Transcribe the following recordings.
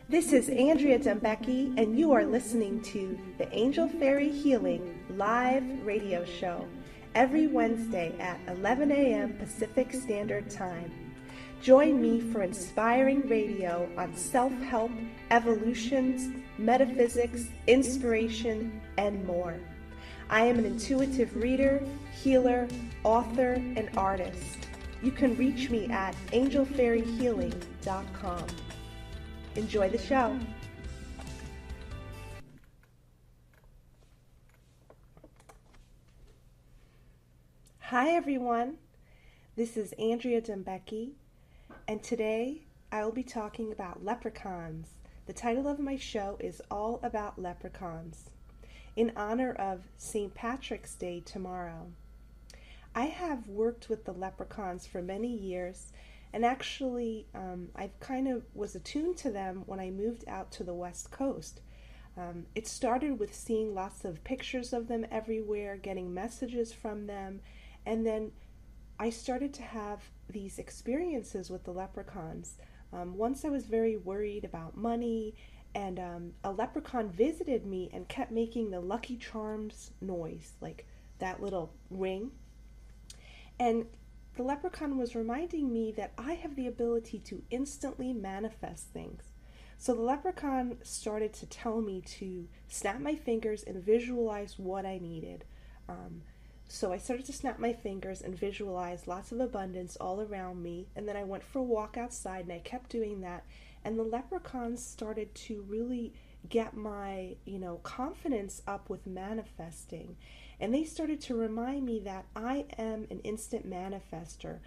This is Andrea Dembecki, and you are listening to the Angel Fairy Healing live radio show every Wednesday at 11 a.m. Pacific Standard Time. Join me for inspiring radio on self-help, evolutions, metaphysics, inspiration, and more. I am an intuitive reader, healer, author, and artist. You can reach me at angelfairyhealing.com. Enjoy the show. Hi everyone, this is Andrea Dembecki, and today I will be talking about leprechauns. The title of my show is All About Leprechauns, in honor of St. Patrick's Day tomorrow. I have worked with the leprechauns for many years, and actually I kind of was attuned to them when I moved out to the West Coast. It started with seeing lots of pictures of them everywhere, getting messages from them, and then I started to have these experiences with the leprechauns. Once I was very worried about money, and a leprechaun visited me and kept making the Lucky Charms noise, like that little ring. And the leprechaun was reminding me that I have the ability to instantly manifest things. So the leprechaun started to tell me to snap my fingers and visualize what I needed. So I started to snap my fingers and visualize lots of abundance all around me. And then I went for a walk outside and I kept doing that. And the leprechauns started to really get my, confidence up with manifesting. And they started to remind me that I am an instant manifester.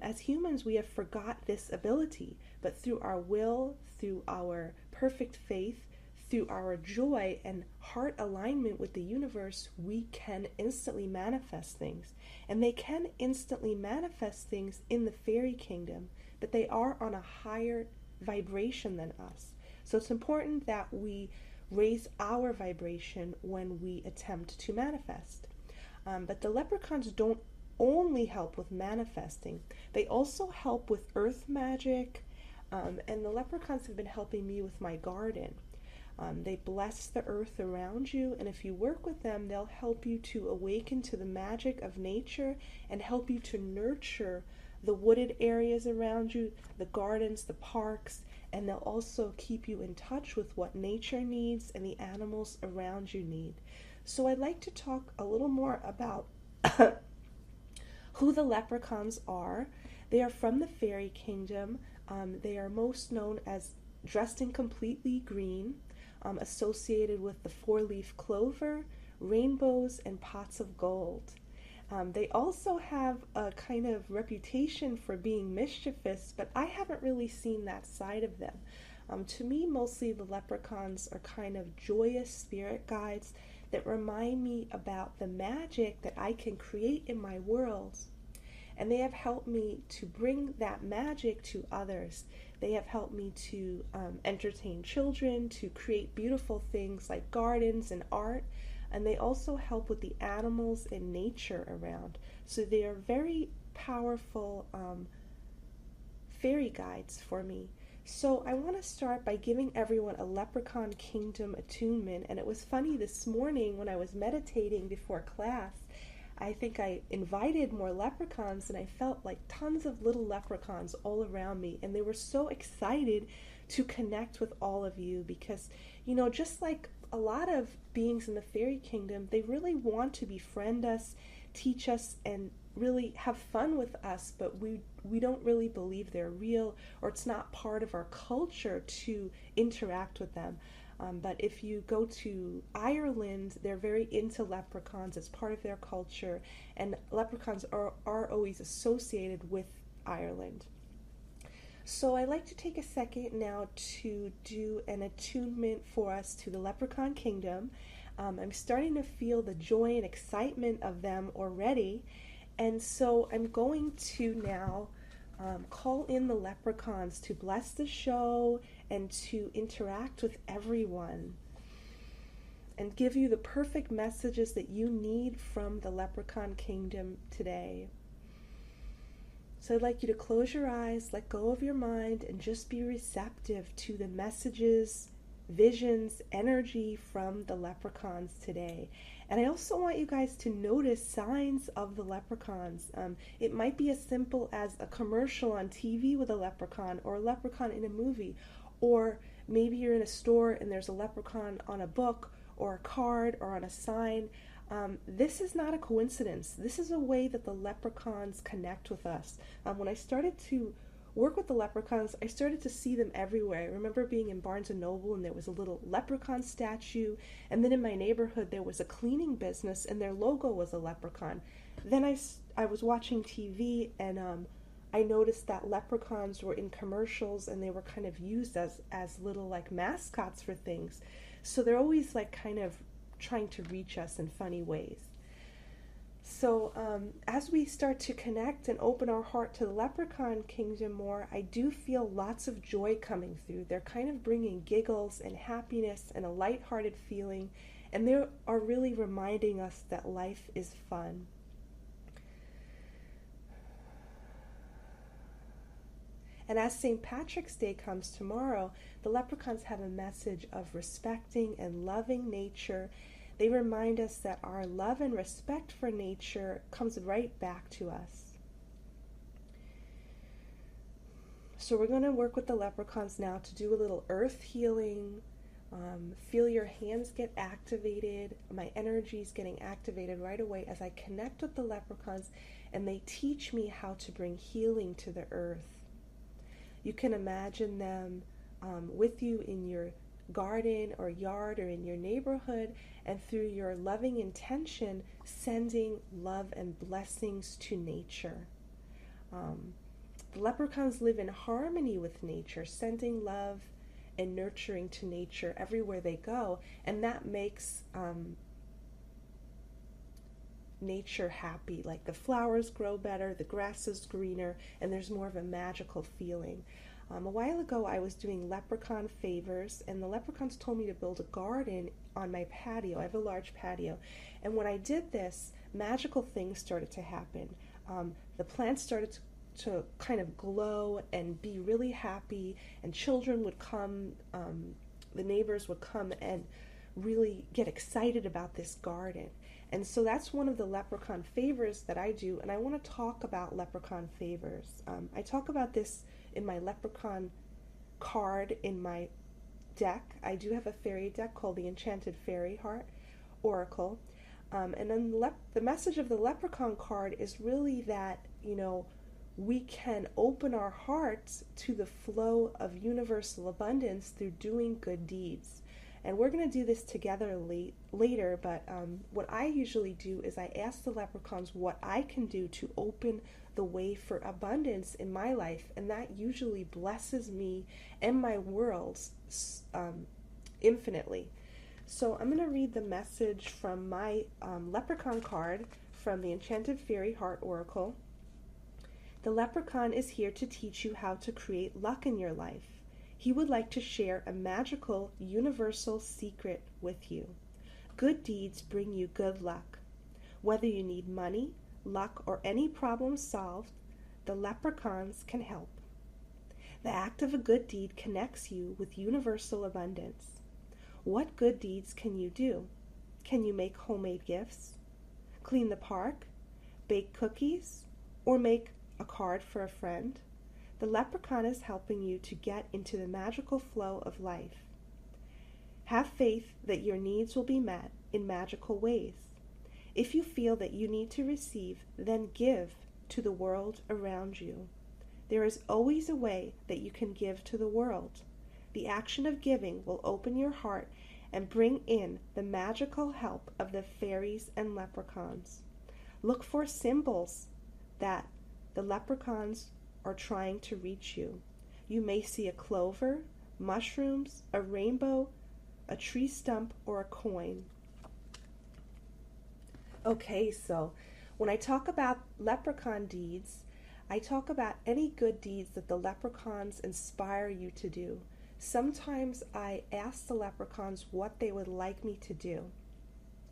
As humans, we have forgot this ability, but through our will, through our perfect faith, through our joy and heart alignment with the universe, we can instantly manifest things. And they can instantly manifest things in the fairy kingdom, but they are on a higher vibration than us. So it's important that we raise our vibration when we attempt to manifest. But the leprechauns don't only help with manifesting. They also help with earth magic, and the leprechauns have been helping me with my garden. They bless the earth around you, and if you work with them, they'll help you to awaken to the magic of nature and help you to nurture the wooded areas around you, the gardens, the parks, and they'll also keep you in touch with what nature needs and the animals around you need. So I'd like to talk a little more about who the leprechauns are. They are from the fairy kingdom. They are most known as dressed in completely green, associated with the four-leaf clover, rainbows, and pots of gold. They also have a kind of reputation for being mischievous, but I haven't really seen that side of them. To me, mostly the leprechauns are kind of joyous spirit guides that remind me about the magic that I can create in my world. And they have helped me to bring that magic to others. They have helped me to entertain children, to create beautiful things like gardens and art. And they also help with the animals and nature around. So they are very powerful fairy guides for me. So I want to start by giving everyone a Leprechaun Kingdom attunement. And it was funny this morning when I was meditating before class, I think I invited more leprechauns and I felt like tons of little leprechauns all around me. And they were so excited to connect with all of you because, just like a lot of beings in the fairy kingdom, they really want to befriend us, teach us, and really have fun with us, but we don't really believe they're real, or it's not part of our culture to interact with them. But if you go to Ireland, they're very into leprechauns. It's part of their culture, and leprechauns are always associated with Ireland. So I'd like to take a second now to do an attunement for us to the Leprechaun Kingdom. I'm starting to feel the joy and excitement of them already, and so I'm going to now call in the leprechauns to bless the show and to interact with everyone and give you the perfect messages that you need from the Leprechaun Kingdom today. So I'd like you to close your eyes, let go of your mind, and just be receptive to the messages, visions, energy from the leprechauns today. And I also want you guys to notice signs of the leprechauns. It might be as simple as a commercial on TV with a leprechaun, or a leprechaun in a movie, or maybe you're in a store and there's a leprechaun on a book or a card or on a sign. This is not a coincidence. This is a way that the leprechauns connect with us. When I started to work with the leprechauns, I started to see them everywhere. I remember being in Barnes & Noble and there was a little leprechaun statue, and then in my neighborhood there was a cleaning business and their logo was a leprechaun. Then I was watching TV and I noticed that leprechauns were in commercials and they were kind of used as little like mascots for things. So they're always like kind of trying to reach us in funny ways. So as we start to connect and open our heart to the leprechaun kingdom more, I do feel lots of joy coming through. They're kind of bringing giggles and happiness and a lighthearted feeling, and they are really reminding us that life is fun. And as St. Patrick's Day comes tomorrow, the leprechauns have a message of respecting and loving nature. They remind us that our love and respect for nature comes right back to us. So we're going to work with the leprechauns now to do a little earth healing. Feel your hands get activated. My energy is getting activated right away as I connect with the leprechauns, and they teach me how to bring healing to the earth. You can imagine them with you in your garden or yard or in your neighborhood, and through your loving intention, sending love and blessings to nature. The leprechauns live in harmony with nature, sending love and nurturing to nature everywhere they go, and that makes nature happy. Like the flowers grow better, the grass is greener, and there's more of a magical feeling. A while ago I was doing leprechaun favors, and the leprechauns told me to build a garden on my patio. I have a large patio, and when I did this, magical things started to happen. The plants started to kind of glow and be really happy, and children would come, the neighbors would come and really get excited about this garden. And so that's one of the leprechaun favors that I do, and I want to talk about leprechaun favors. I talk about this in my leprechaun card in my deck. I do have a fairy deck called the Enchanted Fairy Heart Oracle. And then the message of the leprechaun card is really that, we can open our hearts to the flow of universal abundance through doing good deeds. And we're going to do this together later, but what I usually do is I ask the leprechauns what I can do to open the way for abundance in my life, and that usually blesses me and my world infinitely. So I'm going to read the message from my leprechaun card from the Enchanted Fairy Heart Oracle. The leprechaun is here to teach you how to create luck in your life. He would like to share a magical, universal secret with you. Good deeds bring you good luck. Whether you need money, luck, or any problem solved, the leprechauns can help. The act of a good deed connects you with universal abundance. What good deeds can you do? Can you make homemade gifts? Clean the park? Bake cookies? Or make a card for a friend? The leprechaun is helping you to get into the magical flow of life. Have faith that your needs will be met in magical ways. If you feel that you need to receive, then give to the world around you. There is always a way that you can give to the world. The action of giving will open your heart and bring in the magical help of the fairies and leprechauns. Look for symbols that the leprechauns are trying to reach you. You may see a clover, mushrooms, a rainbow, a tree stump, or a coin. Okay, so when I talk about leprechaun deeds, I talk about any good deeds that the leprechauns inspire you to do. Sometimes I ask the leprechauns what they would like me to do.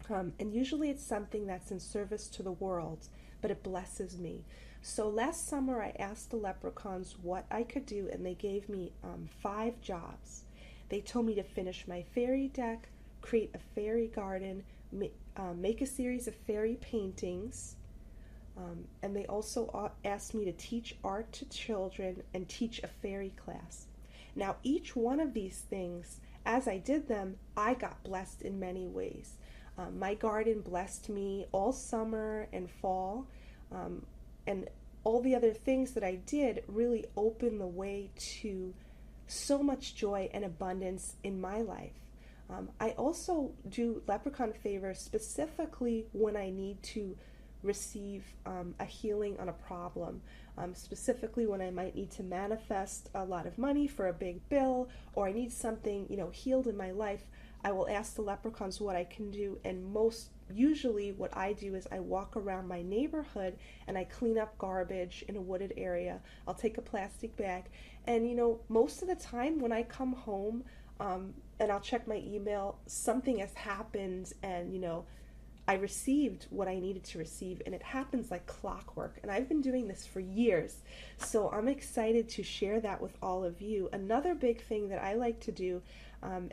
And usually it's something that's in service to the world, but it blesses me. So last summer I asked the leprechauns what I could do, and they gave me 5 jobs. They told me to finish my fairy deck, create a fairy garden, make a series of fairy paintings, and they also asked me to teach art to children and teach a fairy class. Now, each one of these things, as I did them, I got blessed in many ways. My garden blessed me all summer and fall, and all the other things that I did really opened the way to so much joy and abundance in my life. I also do leprechaun favors specifically when I need to receive a healing on a problem, specifically when I might need to manifest a lot of money for a big bill, or I need something, healed in my life. I will ask the leprechauns what I can do, and most usually what I do is I walk around my neighborhood and I clean up garbage in a wooded area. I'll take a plastic bag, and most of the time when I come home, and I'll check my email, something has happened, and I received what I needed to receive, and it happens like clockwork. And I've been doing this for years, so I'm excited to share that with all of you. Another big thing that I like to do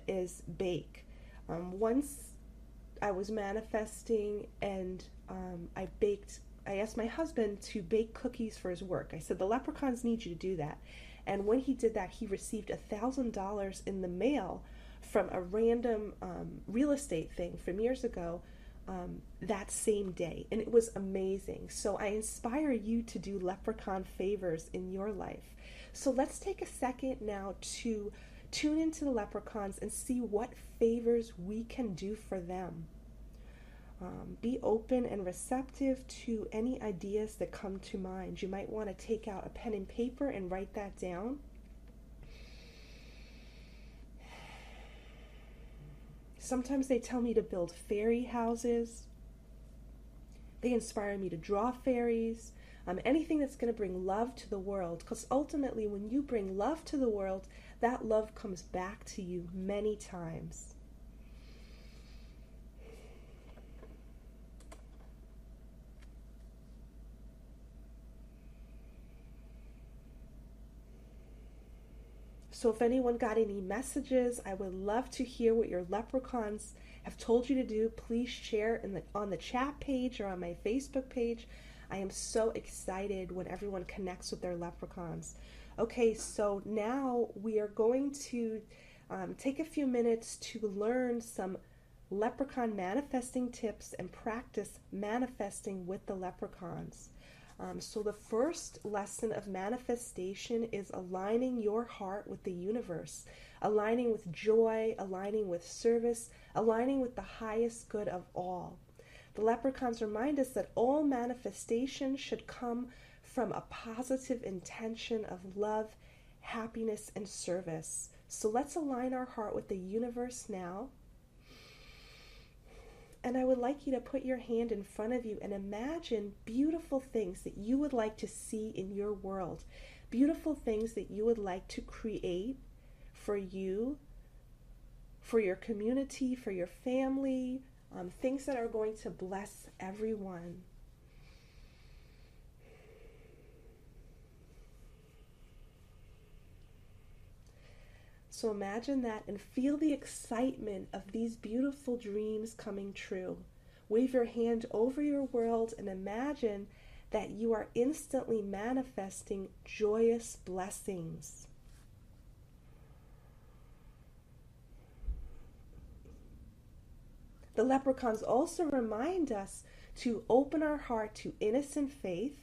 is bake. Once I was manifesting, and I asked my husband to bake cookies for his work. I said, the leprechauns need you to do that. And when he did that, he received $1,000 in the mail from a random real estate thing from years ago, that same day, and it was amazing. So I inspire you to do leprechaun favors in your life. So let's take a second now to tune into the leprechauns and see what favors we can do for them. Be open and receptive to any ideas that come to mind. You might want to take out a pen and paper and write that down. Sometimes they tell me to build fairy houses. They inspire me to draw fairies. Anything that's going to bring love to the world. Because ultimately, when you bring love to the world, that love comes back to you many times. So if anyone got any messages, I would love to hear what your leprechauns have told you to do. Please share on the chat page or on my Facebook page. I am so excited when everyone connects with their leprechauns. Okay, so now we are going to take a few minutes to learn some leprechaun manifesting tips and practice manifesting with the leprechauns. So the first lesson of manifestation is aligning your heart with the universe, aligning with joy, aligning with service, aligning with the highest good of all. The leprechauns remind us that all manifestation should come from a positive intention of love, happiness, and service. So let's align our heart with the universe now. And I would like you to put your hand in front of you and imagine beautiful things that you would like to see in your world. Beautiful things that you would like to create for you, for your community, for your family, things that are going to bless everyone. So imagine that and feel the excitement of these beautiful dreams coming true. Wave your hand over your world and imagine that you are instantly manifesting joyous blessings. The leprechauns also remind us to open our heart to innocent faith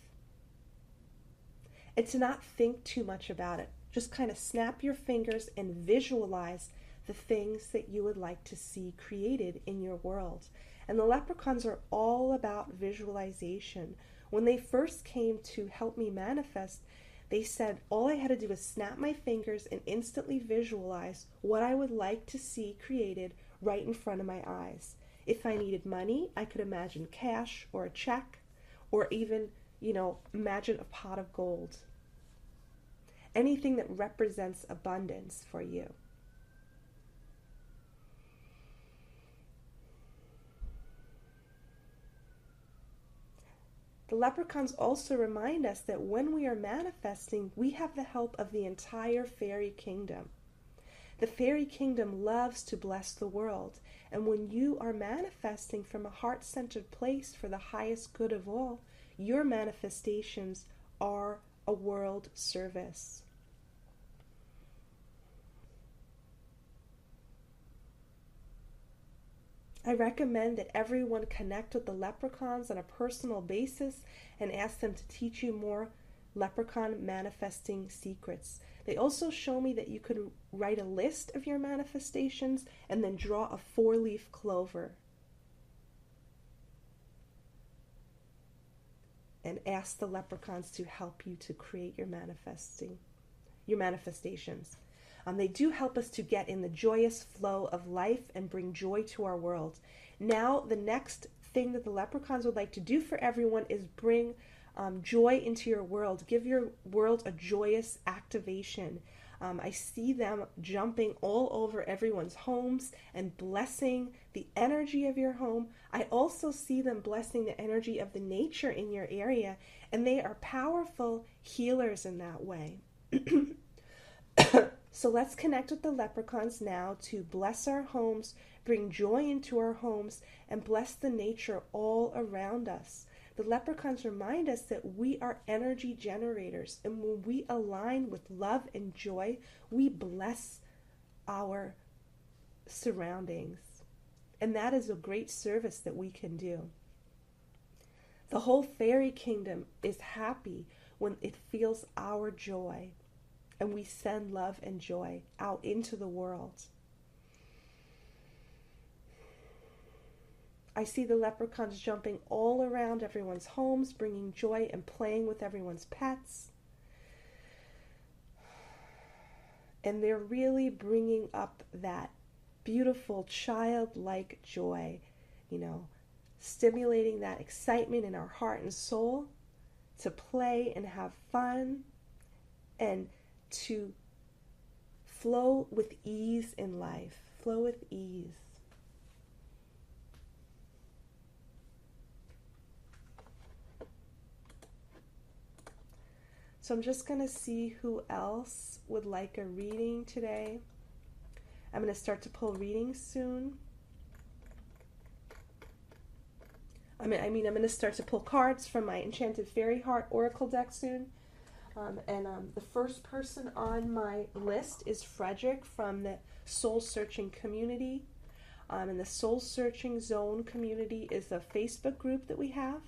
and to not think too much about it. Just kind of snap your fingers and visualize the things that you would like to see created in your world. And the leprechauns are all about visualization. When they first came to help me manifest, they said all I had to do was snap my fingers and instantly visualize what I would like to see created right in front of my eyes. If I needed money, I could imagine cash or a check, or even, imagine a pot of gold. Anything that represents abundance for you. The leprechauns also remind us that when we are manifesting, we have the help of the entire fairy kingdom. The fairy kingdom loves to bless the world, and when you are manifesting from a heart-centered place for the highest good of all, your manifestations are a world service. I recommend that everyone connect with the leprechauns on a personal basis and ask them to teach you more leprechaun manifesting secrets. They also show me that you could write a list of your manifestations and then draw a 4-leaf clover and ask the leprechauns to help you to create your manifestations. They do help us to get in the joyous flow of life and bring joy to our world. Now, the next thing that the leprechauns would like to do for everyone is bring joy into your world. Give your world a joyous activation. I see them jumping all over everyone's homes and blessing the energy of your home. I also see them blessing the energy of the nature in your area, and they are powerful healers in that way. So let's connect with the leprechauns now to bless our homes, bring joy into our homes, and bless the nature all around us. The leprechauns remind us that we are energy generators, and when we align with love and joy, we bless our surroundings. And that is a great service that we can do. The whole fairy kingdom is happy when it feels our joy, and we send love and joy out into the world. I see the leprechauns jumping all around everyone's homes, bringing joy and playing with everyone's pets. And they're really bringing up that beautiful childlike joy, stimulating that excitement in our heart and soul to play and have fun and to flow with ease in life. Flow with ease. So I'm just going to see who else would like a reading today. I'm going to start to pull readings soon. I'm going to start to pull cards from my Enchanted Fairy Heart Oracle deck soon. The first person on my list is Frederick from the Soul Searching Community. And the Soul Searching Zone community is a Facebook group that we have.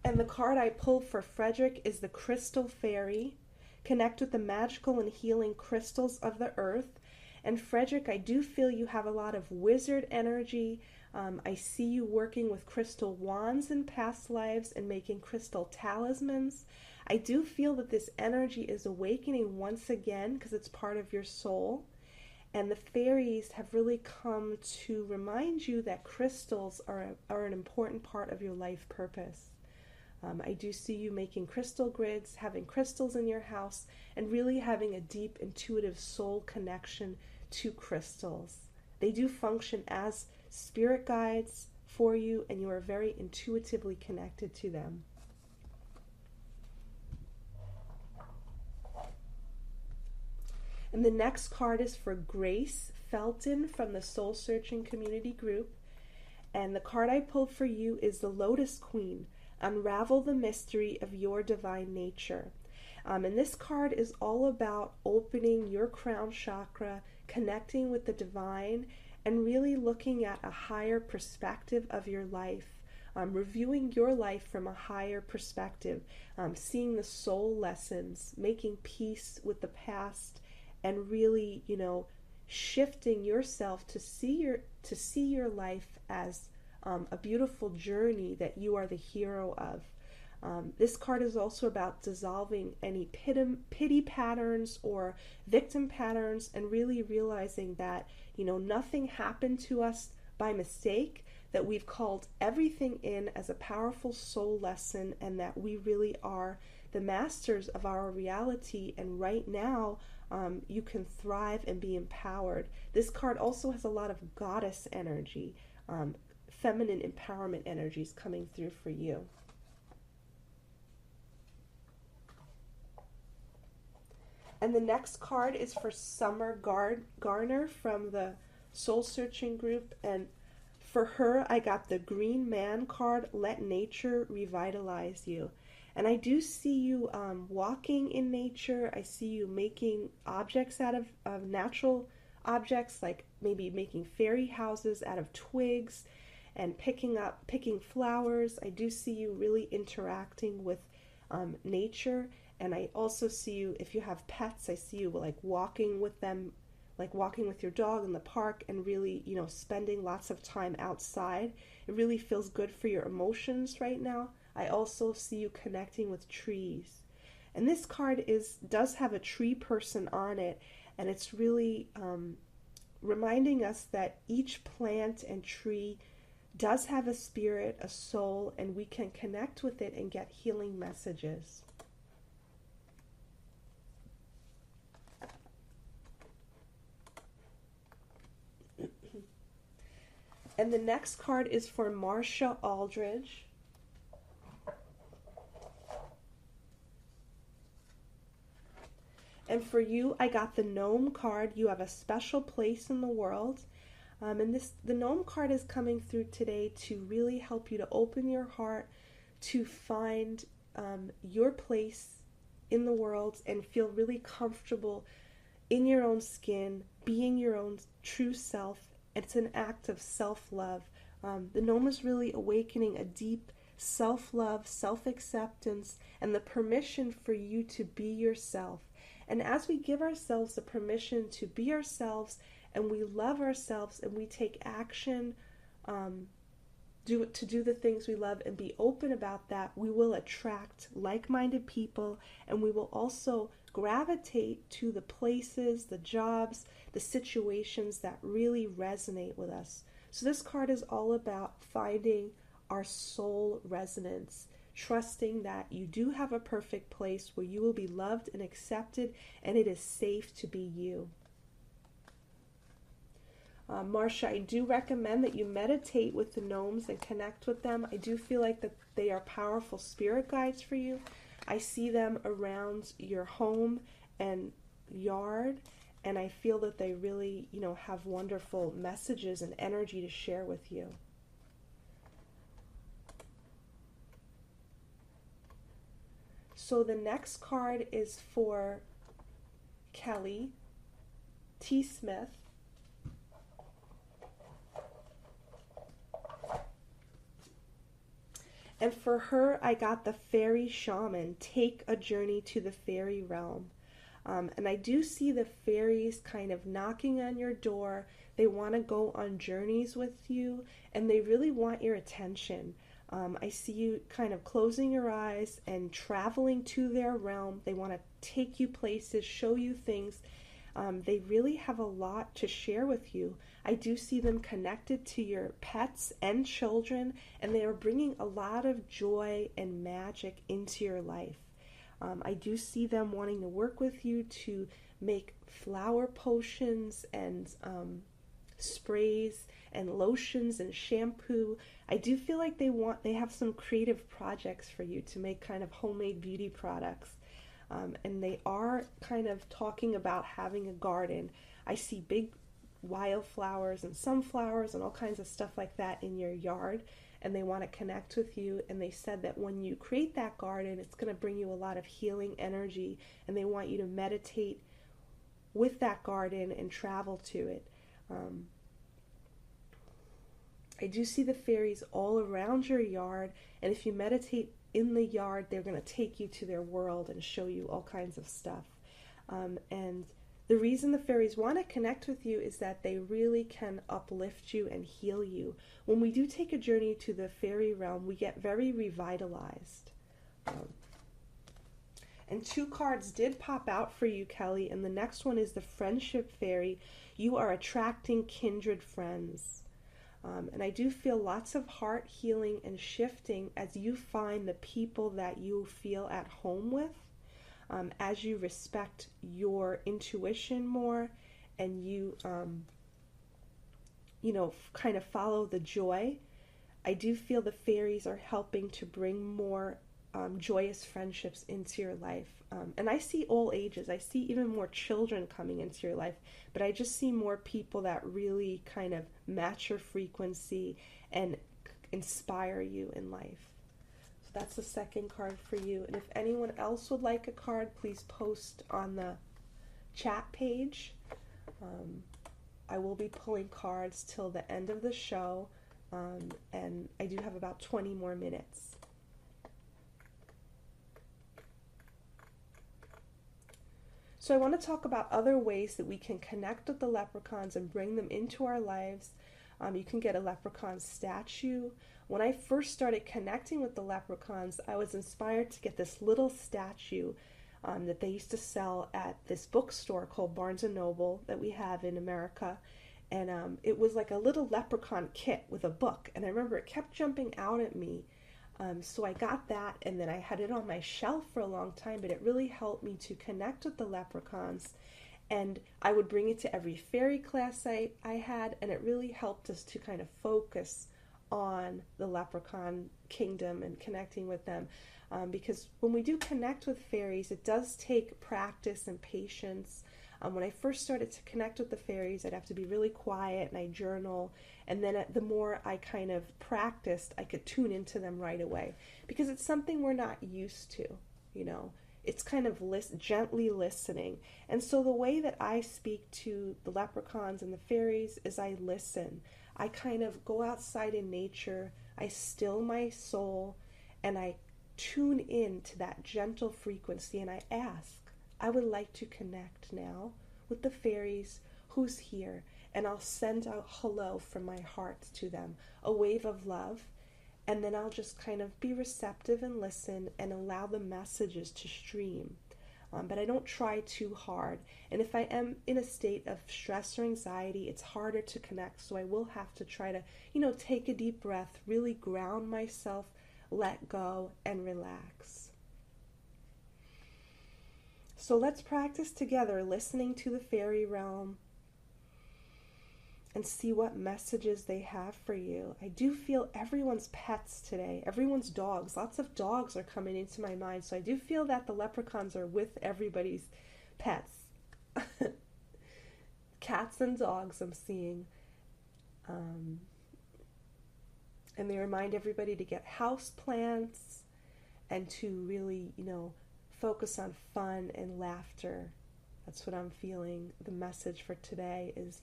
And the card I pulled for Frederick is the Crystal Fairy. Connect with the magical and healing crystals of the earth. And Frederick, I do feel you have a lot of wizard energy. I see you working with crystal wands in past lives and making crystal talismans. I do feel that this energy is awakening once again because it's part of your soul. And the fairies have really come to remind you that crystals are an important part of your life purpose. I do see you making crystal grids, having crystals in your house, and really having a deep intuitive soul connection to crystals. They do function as spirit guides for you, and you are very intuitively connected to them. And the next card is for Grace Felton from the Soul Searching Community Group. And the card I pulled for you is the Lotus Queen. Unravel the mystery of your divine nature. And this card is all about opening your crown chakra, connecting with the divine, and really looking at a higher perspective of your life. Reviewing your life from a higher perspective, seeing the soul lessons, making peace with the past, and really, shifting yourself to see your life as a beautiful journey that you are the hero of. This card is also about dissolving any pity patterns or victim patterns and really realizing that, nothing happened to us by mistake, that we've called everything in as a powerful soul lesson, and that we really are the masters of our reality, and right now you can thrive and be empowered. This card also has a lot of goddess energy, feminine empowerment energies coming through for you. And the next card is for Summer Garner from the Soul Searching group. And for her, I got the Green Man card, Let Nature Revitalize You. And I do see you walking in nature. I see you making objects out of natural objects, like maybe making fairy houses out of twigs and picking flowers. I do see you really interacting with nature. And I also see you, if you have pets, I see you like walking with them, like walking with your dog in the park and really, spending lots of time outside. It really feels good for your emotions right now. I also see you connecting with trees. And this card does have a tree person on it, and it's really reminding us that each plant and tree does have a spirit, a soul, and we can connect with it and get healing messages. And the next card is for Marcia Aldridge. And for you, I got the Gnome card. You have a special place in the world. And the Gnome card is coming through today to really help you to open your heart, to find your place in the world and feel really comfortable in your own skin, being your own true self. It's an act of self-love. The Gnome is really awakening a deep self-love, self-acceptance, and the permission for you to be yourself. And as we give ourselves the permission to be ourselves, and we love ourselves, and we take action to do the things we love and be open about that, we will attract like-minded people, and we will also gravitate to the places, the jobs, the situations that really resonate with us. So this card is all about finding our soul resonance, trusting that you do have a perfect place where you will be loved and accepted, and it is safe to be you. Marcia, I do recommend that you meditate with the gnomes and connect with them. I do feel like that they are powerful spirit guides for you. I see them around your home and yard, and I feel that they really, have wonderful messages and energy to share with you. So the next card is for Kelly T. Smith. And for her, I got the Fairy Shaman, Take a Journey to the Fairy Realm. And I do see the fairies kind of knocking on your door. They want to go on journeys with you, and they really want your attention. I see you kind of closing your eyes and traveling to their realm. They want to take you places, show you things. They really have a lot to share with you. I do see them connected to your pets and children, and they are bringing a lot of joy and magic into your life. I do see them wanting to work with you to make flower potions and sprays and lotions and shampoo. I do feel like they have some creative projects for you to make kind of homemade beauty products. And they are kind of talking about having a garden. I see big wildflowers and sunflowers and all kinds of stuff like that in your yard, and they want to connect with you. And they said that when you create that garden, it's going to bring you a lot of healing energy, and they want you to meditate with that garden and travel to it. I do see the fairies all around your yard, and if you meditate in the yard, they're going to take you to their world and show you all kinds of stuff. And the reason the fairies want to connect with you is that they really can uplift you and heal you. When we do take a journey to the fairy realm, we get very revitalized. And 2 cards did pop out for you, Kelly, and the next one is the Friendship Fairy. You are attracting kindred friends. And I do feel lots of heart healing and shifting as you find the people that you feel at home with, as you respect your intuition more, and you kind of follow the joy. I do feel the fairies are helping to bring more joyous friendships into your life. And I see all ages. I see even more children coming into your life, but I just see more people that really kind of match your frequency and inspire you in life. So that's the second card for you. And if anyone else would like a card, please post on the chat page. I will be pulling cards till the end of the show, and I do have about 20 more minutes. So I want to talk about other ways that we can connect with the leprechauns and bring them into our lives. You can get a leprechaun statue. When I first started connecting with the leprechauns, I was inspired to get this little statue that they used to sell at this bookstore called Barnes & Noble that we have in America. And it was like a little leprechaun kit with a book. And I remember it kept jumping out at me. So I got that, and then I had it on my shelf for a long time, but it really helped me to connect with the leprechauns. And I would bring it to every fairy class I had, and it really helped us to kind of focus on the leprechaun kingdom and connecting with them. Because when we do connect with fairies, it does take practice and patience. When I first started to connect with the fairies, I'd have to be really quiet, and I journal. And then the more I kind of practiced, I could tune into them right away. Because it's something we're not used to, you know. It's kind of gently listening. And so the way that I speak to the leprechauns and the fairies is I listen. I kind of go outside in nature, I still my soul, and I tune in to that gentle frequency, and I ask, I would like to connect now with the fairies, who's here, and I'll send a hello from my heart to them, a wave of love, and then I'll just kind of be receptive and listen and allow the messages to stream. But I don't try too hard, and if I am in a state of stress or anxiety, it's harder to connect, so I will have to try to, take a deep breath, really ground myself, let go, and relax. So let's practice together listening to the fairy realm and see what messages they have for you. I do feel everyone's pets today, everyone's dogs. Lots of dogs are coming into my mind, so I do feel that the leprechauns are with everybody's pets. Cats and dogs I'm seeing. And they remind everybody to get house plants and to really, focus on fun and laughter. That's what I'm feeling. The message for today is,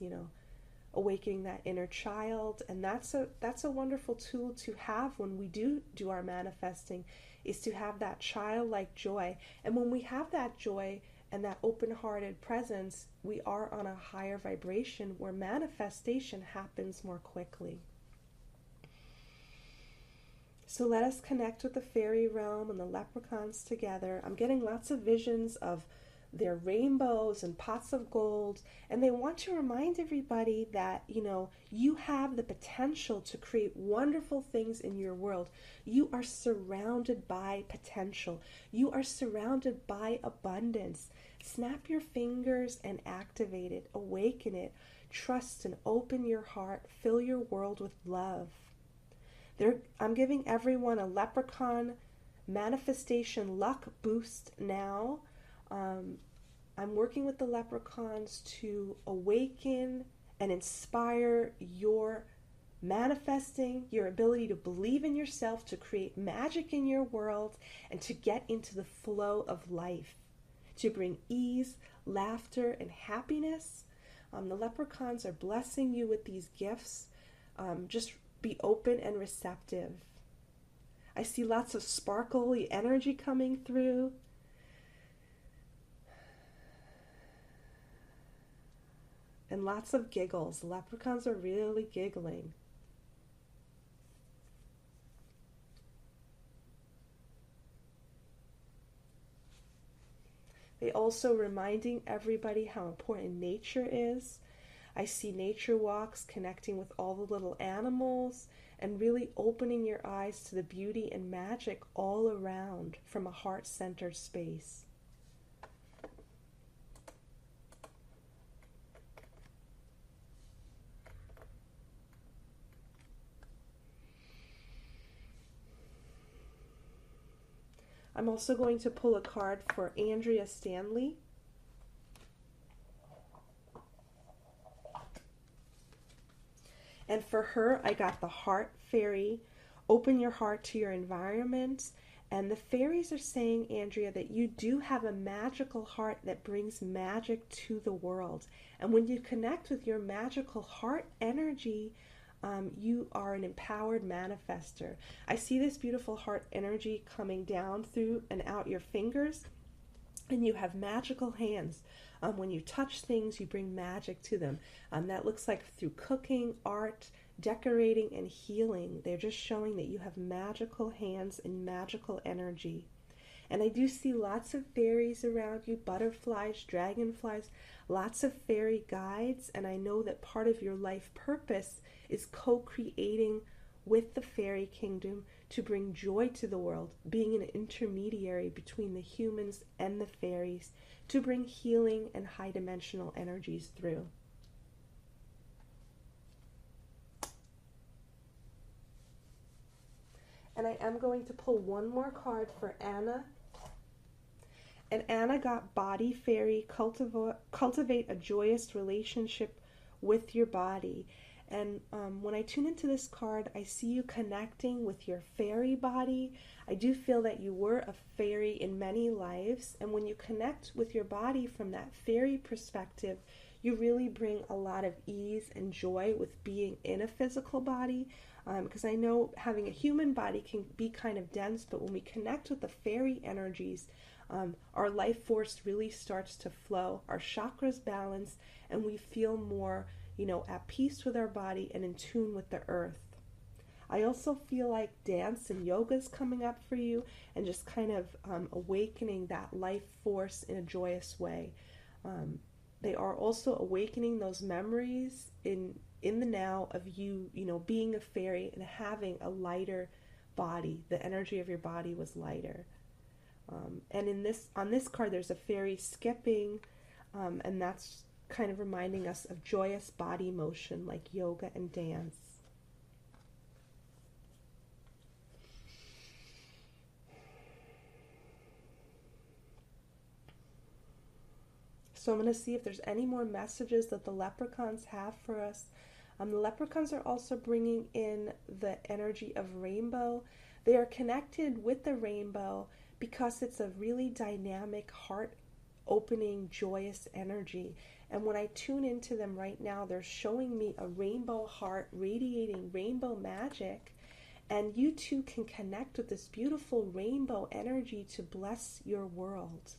awakening that inner child, and that's a wonderful tool to have when we do our manifesting, is to have that childlike joy. And when we have that joy and that open-hearted presence, we are on a higher vibration where manifestation happens more quickly. So let us connect with the fairy realm and the leprechauns together. I'm getting lots of visions of their rainbows and pots of gold, and they want to remind everybody that, you have the potential to create wonderful things in your world. You are surrounded by potential. You are surrounded by abundance. Snap your fingers and activate it, awaken it, trust and open your heart, fill your world with love. I'm giving everyone a leprechaun manifestation luck boost now. I'm working with the leprechauns to awaken and inspire your manifesting, your ability to believe in yourself, to create magic in your world, and to get into the flow of life, to bring ease, laughter, and happiness. The leprechauns are blessing you with these gifts. Just be open and receptive. I see lots of sparkly energy coming through. And lots of giggles. The leprechauns are really giggling. They also reminding everybody how important nature is. I see nature walks, connecting with all the little animals, and really opening your eyes to the beauty and magic all around from a heart-centered space. I'm also going to pull a card for Andrea Stanley. And for her, I got the Heart Fairy. Open your heart to your environment. And the fairies are saying, Andrea, that you do have a magical heart that brings magic to the world. And when you connect with your magical heart energy, you are an empowered manifester. I see this beautiful heart energy coming down through and out your fingers, and you have magical hands. When you touch things, you bring magic to them. That looks like through cooking, art, decorating, and healing. They're just showing that you have magical hands and magical energy. And I do see lots of fairies around you, butterflies, dragonflies, lots of fairy guides. And I know that part of your life purpose is co-creating with the fairy kingdom to bring joy to the world, being an intermediary between the humans and the fairies to bring healing and high dimensional energies through. And I am going to pull one more card for Anna. And Anna got Body Fairy, cultivate a joyous relationship with your body. And when I tune into this card, I see you connecting with your fairy body. I do feel that you were a fairy in many lives. And when you connect with your body from that fairy perspective, you really bring a lot of ease and joy with being in a physical body. Because I know having a human body can be kind of dense, but when we connect with the fairy energies, our life force really starts to flow, our chakras balance, and we feel more at peace with our body and in tune with the earth. I also feel like dance and yoga is coming up for you and just kind of awakening that life force in a joyous way. They are also awakening those memories in the now of you, being a fairy and having a lighter body. The energy of your body was lighter. And on this card, there's a fairy skipping, and that's kind of reminding us of joyous body motion like yoga and dance. So I'm going to see if there's any more messages that the leprechauns have for us. The leprechauns are also bringing in the energy of rainbow. They are connected with the rainbow because it's a really dynamic, heart-opening, joyous energy. And when I tune into them right now, they're showing me a rainbow heart radiating rainbow magic. And you too can connect with this beautiful rainbow energy to bless your world.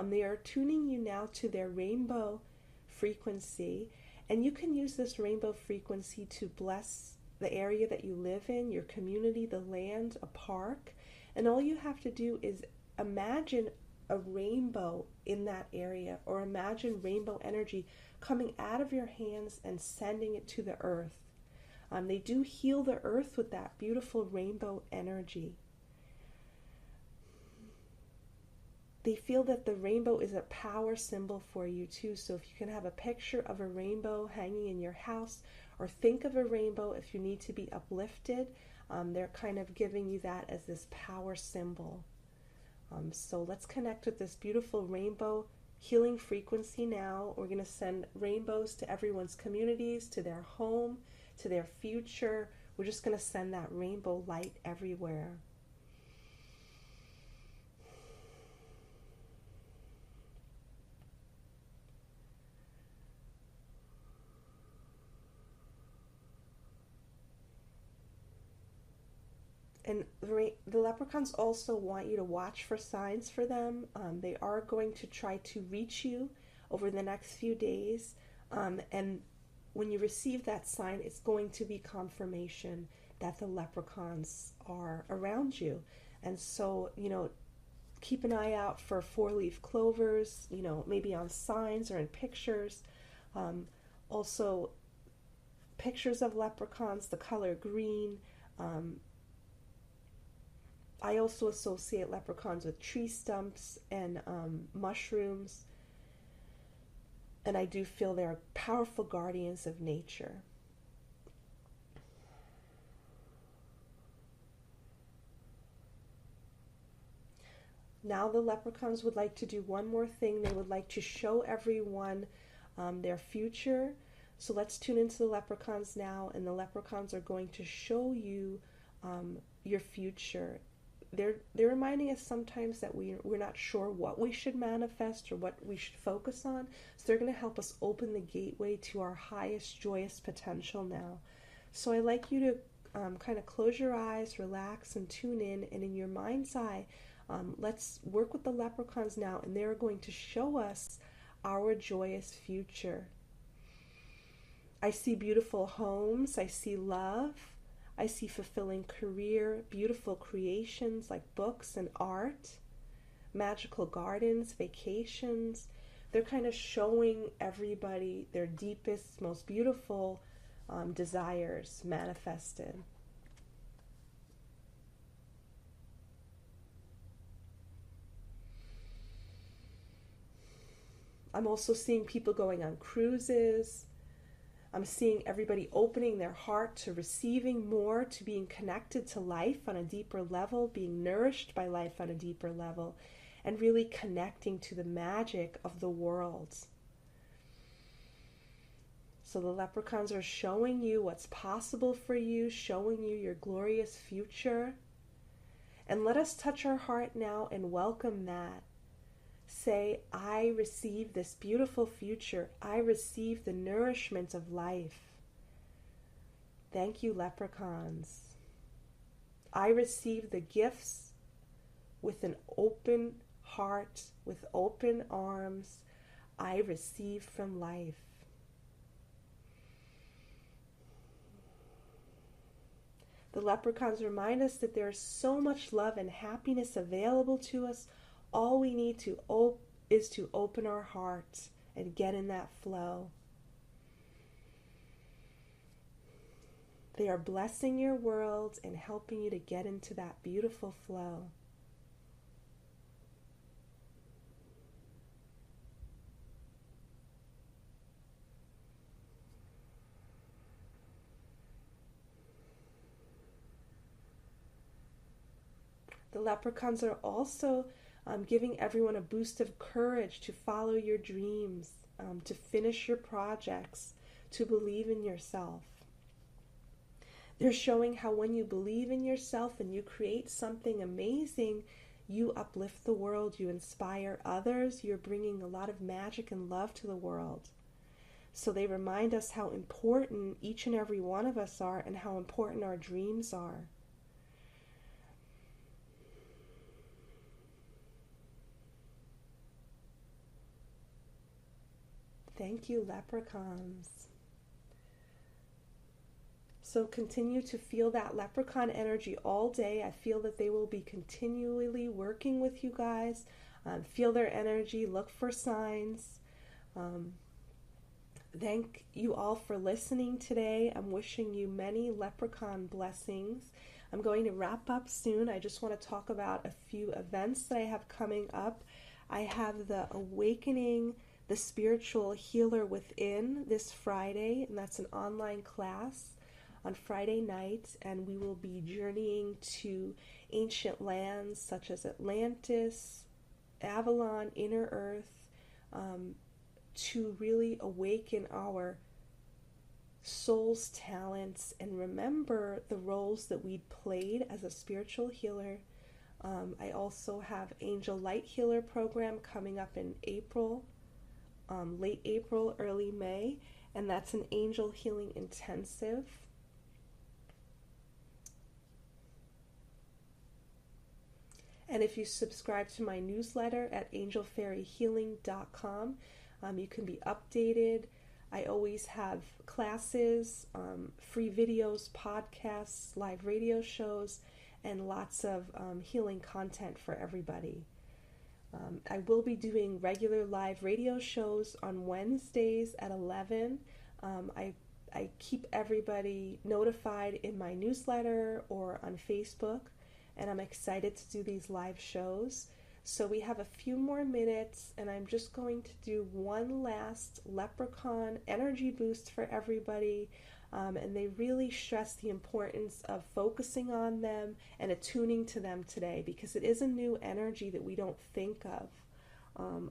They are tuning you now to their rainbow frequency. And you can use this rainbow frequency to bless the area that you live in, your community, the land, a park. And all you have to do is imagine a rainbow in that area, or imagine rainbow energy coming out of your hands and sending it to the earth. They do heal the earth with that beautiful rainbow energy. They feel that the rainbow is a power symbol for you too. So if you can have a picture of a rainbow hanging in your house, or think of a rainbow if you need to be uplifted, they're kind of giving you that as this power symbol. So let's connect with this beautiful rainbow healing frequency now. We're going to send rainbows to everyone's communities, to their home, to their future. We're just going to send that rainbow light everywhere. And the leprechauns also want you to watch for signs for them. They are going to try to reach you over the next few days. And when you receive that sign, it's going to be confirmation that the leprechauns are around you. And so, keep an eye out for 4-leaf clovers, maybe on signs or in pictures. Also, pictures of leprechauns, the color green. Um, I also associate leprechauns with tree stumps and mushrooms, and I do feel they're powerful guardians of nature. Now the leprechauns would like to do one more thing. They would like to show everyone their future. So let's tune into the leprechauns now, and the leprechauns are going to show you your future. They're reminding us sometimes that we're not sure what we should manifest or what we should focus on. So they're going to help us open the gateway to our highest joyous potential now. So I like you to kind of close your eyes, relax, and tune in. And in your mind's eye, let's work with the leprechauns now, and they're going to show us our joyous future. I see beautiful homes. I see love. I see fulfilling career, beautiful creations like books and art, magical gardens, vacations. They're kind of showing everybody their deepest, most beautiful desires manifested. I'm also seeing people going on cruises. I'm seeing everybody opening their heart to receiving more, to being connected to life on a deeper level, being nourished by life on a deeper level, and really connecting to the magic of the world. So the leprechauns are showing you what's possible for you, showing you your glorious future. And let us touch our heart now and welcome that. Say, I receive this beautiful future. I receive the nourishment of life. Thank you, leprechauns. I receive the gifts with an open heart, with open arms. I receive from life. The leprechauns remind us that there is so much love and happiness available to us. All we need is to open our hearts and get in that flow. They are blessing your world and helping you to get into that beautiful flow. The leprechauns are also giving everyone a boost of courage to follow your dreams, to finish your projects, to believe in yourself. They're showing how when you believe in yourself and you create something amazing, you uplift the world, you inspire others, you're bringing a lot of magic and love to the world. So they remind us how important each and every one of us are and how important our dreams are. Thank you, leprechauns. So continue to feel that leprechaun energy all day. I feel that they will be continually working with you guys. Feel their energy, look for signs. Thank you all for listening today. I'm wishing you many leprechaun blessings. I'm going to wrap up soon. I just want to talk about a few events that I have coming up. I have the Awakening the Spiritual Healer Within this Friday, and that's an online class on Friday night, and we will be journeying to ancient lands such as Atlantis, Avalon, Inner Earth, to really awaken our soul's talents and remember the roles that we played as a spiritual healer. I also have Angel Light Healer program coming up in April, late April, early May, and that's an angel healing intensive. And if you subscribe to my newsletter at angelfairyhealing.com, you can be updated. I always have classes, free videos, podcasts, live radio shows, and lots of healing content for everybody. I will be doing regular live radio shows on Wednesdays at 11. I keep everybody notified in my newsletter or on Facebook, and I'm excited to do these live shows. So we have a few more minutes, and I'm just going to do one last leprechaun energy boost for everybody. And they really stress the importance of focusing on them and attuning to them today, because it is a new energy that we don't think of.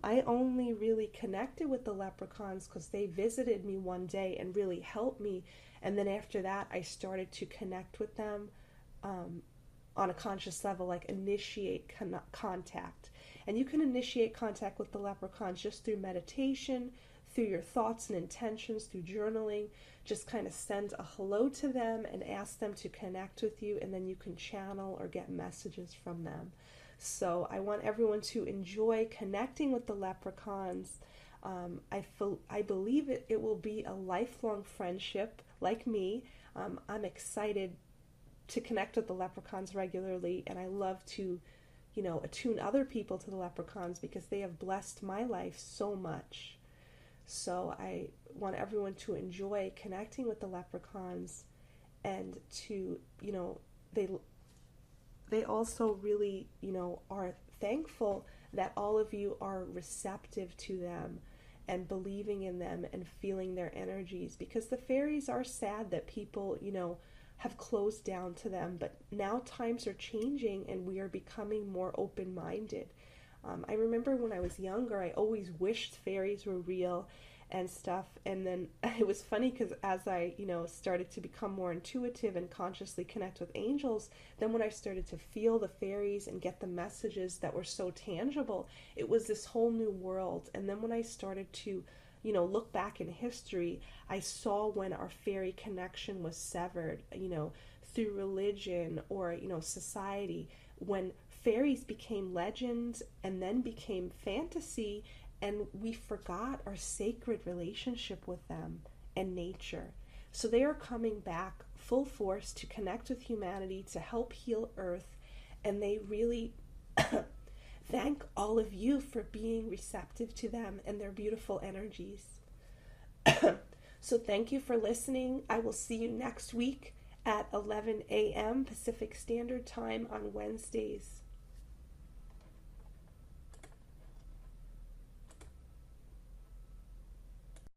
I only really connected with the leprechauns because they visited me one day and really helped me. And then after that, I started to connect with them on a conscious level, like initiate contact. And you can initiate contact with the leprechauns just through meditation, through your thoughts and intentions, through journaling. Just kind of send a hello to them and ask them to connect with you, and then you can channel or get messages from them. So I want everyone to enjoy connecting with the leprechauns. I believe it will be a lifelong friendship like me. I'm excited to connect with the leprechauns regularly, and I love to, attune other people to the leprechauns because they have blessed my life so much. So I want everyone to enjoy connecting with the leprechauns, and to, they also really, are thankful that all of you are receptive to them and believing in them and feeling their energies, because the fairies are sad that people, have closed down to them, but now times are changing and we are becoming more open-minded. I remember when I was younger, I always wished fairies were real and stuff, and then it was funny because as I started to become more intuitive and consciously connect with angels, then when I started to feel the fairies and get the messages that were so tangible, it was this whole new world. And then when I started to look back in history, I saw when our fairy connection was severed, through religion or society, when fairies became legends and then became fantasy, and we forgot our sacred relationship with them and nature. So they are coming back full force to connect with humanity, to help heal Earth, and they really thank all of you for being receptive to them and their beautiful energies. So thank you for listening. I will see you next week at 11 a.m. Pacific Standard Time on Wednesdays.